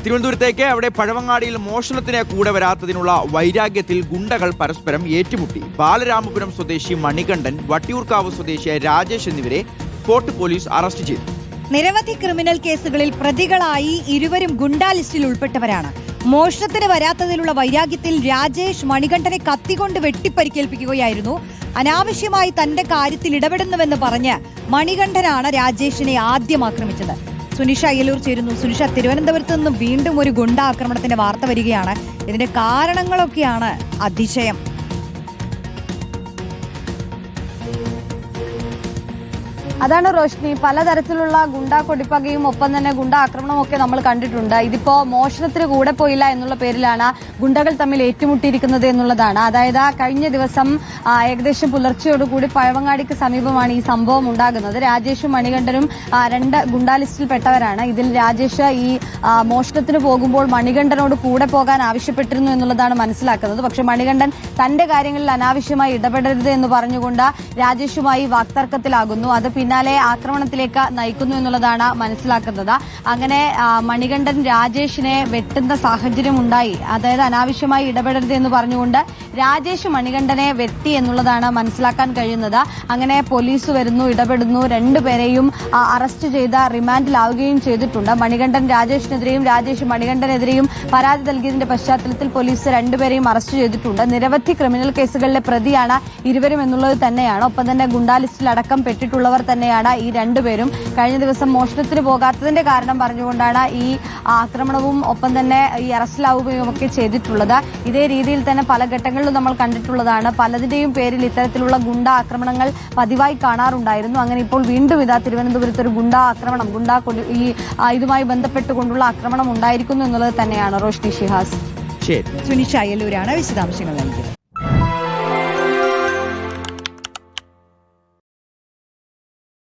തിരുവനന്തപുരത്തേക്ക് അവിടെ പഴവങ്ങാടിയിൽ മോഷണത്തിന് കൂടെ വരാത്തതിനുള്ള വൈരാഗ്യത്തിൽ ഗുണ്ടകൾ പരസ്പരം ഏറ്റുമുട്ടി. ബാലരാമപുരം സ്വദേശി മണികണ്ഠൻ, വട്ടിയൂർക്കാവ് സ്വദേശിയായ രാജേഷ് എന്നിവരെ ഫോർട്ട് പോലീസ് അറസ്റ്റ് ചെയ്തു. നിരവധി ക്രിമിനൽ കേസുകളിൽ പ്രതികളായി ഇരുവരും ഗുണ്ടാ ലിസ്റ്റിൽ ഉൾപ്പെട്ടവരാണ്. മോഷണത്തിന് വരാത്തതിലുള്ള വൈരാഗ്യത്തിൽ രാജേഷ് മണികണ്ഠനെ കത്തികൊണ്ട് വെട്ടിപ്പരിക്കേൽപ്പിക്കുകയായിരുന്നു. അനാവശ്യമായി തന്റെ കാര്യത്തിൽ ഇടപെടുന്നുവെന്ന് പറഞ്ഞ് മണികണ്ഠനാണ് രാജേഷിനെ ആദ്യം ആക്രമിച്ചത്. സുനിഷ അയ്യലൂർ ചേരുന്നു. സുനിഷ, തിരുവനന്തപുരത്ത് നിന്നും വീണ്ടും ഒരു ഗുണ്ടാ ആക്രമണത്തിന്റെ വാർത്ത വരികയാണ്. ഇതിന്റെ കാരണങ്ങളൊക്കെയാണ് അതിശയം. അതാണ് റോഷ്നി, പലതരത്തിലുള്ള ഗുണ്ടാ കൊടിപ്പകയും ഒപ്പം തന്നെ ഗുണ്ടാ ആക്രമണവും ഒക്കെ നമ്മൾ കണ്ടിട്ടുണ്ട്. ഇതിപ്പോ മോഷണത്തിന് കൂടെ പോയില്ല എന്നുള്ള പേരിലാണ് ഗുണ്ടകൾ തമ്മിൽ ഏറ്റുമുട്ടിയിരിക്കുന്നത് എന്നുള്ളതാണ്. അതായത് കഴിഞ്ഞ ദിവസം ഏകദേശം പുലർച്ചയോടുകൂടി പഴവങ്ങാടിക്ക് സമീപമാണ് ഈ സംഭവം ഉണ്ടാകുന്നത്. രാജേഷും മണികണ്ഠനും രണ്ട് ഗുണ്ടാ ലിസ്റ്റിൽപ്പെട്ടവരാണ്. ഇതിൽ രാജേഷ് ഈ മോഷണത്തിന് പോകുമ്പോൾ മണികണ്ഠനോട് കൂടെ പോകാൻ ആവശ്യപ്പെട്ടിരുന്നു എന്നുള്ളതാണ് മനസ്സിലാക്കുന്നത്. പക്ഷെ മണികണ്ഠൻ തന്റെ കാര്യങ്ങളിൽ അനാവശ്യമായി ഇടപെടരുത് എന്ന് പറഞ്ഞുകൊണ്ട് രാജേഷുമായി വാക്തർക്കത്തിലാകുന്നു. അത് പിന്നാലെ ആക്രമണത്തിലേക്ക് നയിക്കുന്നു എന്നുള്ളതാണ് മനസ്സിലാക്കുന്നത്. അങ്ങനെ മണികണ്ഠൻ രാജേഷിനെ വെട്ടുന്ന സാഹചര്യം ഉണ്ടായി. അതായത് അനാവശ്യമായി ഇടപെടരുത് എന്ന് പറഞ്ഞുകൊണ്ട് രാജേഷ് മണികണ്ഠനെ വെട്ടി എന്നുള്ളതാണ് മനസ്സിലാക്കാൻ കഴിയുന്നത്. അങ്ങനെ പോലീസ് വരുന്നു, ഇടപെടുന്നു. രണ്ടുപേരെയും അറസ്റ്റ് ചെയ്ത് റിമാൻഡിലാവുകയും ചെയ്തിട്ടുണ്ട്. മണികണ്ഠൻ രാജേഷിനെതിരെയും രാജേഷ് മണികണ്ഠനെതിരെയും പരാതി നൽകിയതിന്റെ പശ്ചാത്തലത്തിൽ പോലീസ് രണ്ടുപേരെയും അറസ്റ്റ് ചെയ്തിട്ടുണ്ട്. നിരവധി ക്രിമിനൽ കേസുകളിലെ പ്രതിയാണ് ഇരുവരും എന്നുള്ളത് തന്നെയാണ്. ഒപ്പം തന്നെ ഗുണ്ടാ ലിസ്റ്റിൽ അടക്കം പെട്ടിട്ടുള്ളവർ തന്നെയാണ് ഈ രണ്ടുപേരും. കഴിഞ്ഞ ദിവസം മോഷണത്തിന് പോകാത്തതിന്റെ കാരണം പറഞ്ഞുകൊണ്ടാണ് ഈ ആക്രമണവും ഒപ്പം തന്നെ ഈ അറസ്റ്റിലാവുകയും ഒക്കെ ചെയ്തിട്ടുള്ളത്. ഇതേ രീതിയിൽ തന്നെ പല ഘട്ടങ്ങളിലും നമ്മൾ കണ്ടിട്ടുള്ളതാണ്. പലതിന്റെയും പേരിൽ ഇത്തരത്തിലുള്ള ഗുണ്ടാ ആക്രമണങ്ങൾ പതിവായി കാണാറുണ്ടായിരുന്നു. അങ്ങനെ ഇപ്പോൾ വീണ്ടും ഇതാ തിരുവനന്തപുരത്ത് ഒരു ഗുണ്ടാ ആക്രമണം, ഇതുമായി ബന്ധപ്പെട്ടുകൊണ്ടുള്ള ആക്രമണം ഉണ്ടായിരിക്കുന്നു എന്നുള്ളത് തന്നെയാണ് റോഷ്നി ഷിഹാസ്. സുനിഷ അയ്യലൂരാണ് വിശദാംശങ്ങൾ നൽകിയത്.